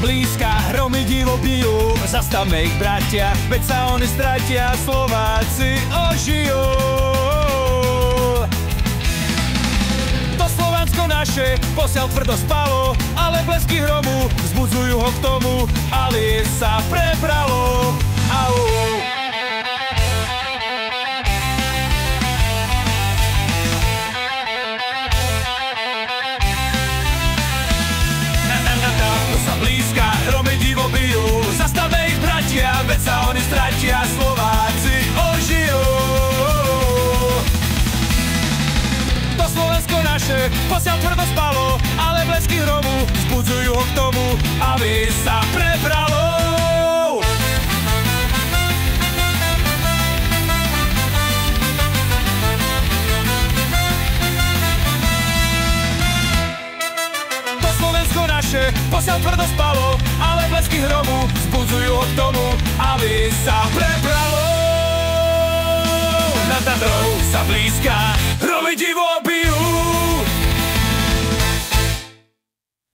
blízka, hromy divo bijú. Zastavme ich, bratia, veď sa oni stratia, Slováci ožijú. To Slovansko naše posiaľ tvrdo spalo, ale blesky hromu vzbudzujú ho k tomu, ale sa prebralo. Au. Blízka, hromy divo bijú. Zastavme ich, bratia, veď sa oni stratia, Slováci ožijú. To Slovensko naše posiaľ tvrdo spalo, ale blesky hromu vzbudzujú ho k tomu, aby sa prebralo. Posiaľ tvrdo spalo, ale blesky hromu vzbudzujú ho k tomu, aby sa prebralo. Nad Tatrou sa blízka, hromy divo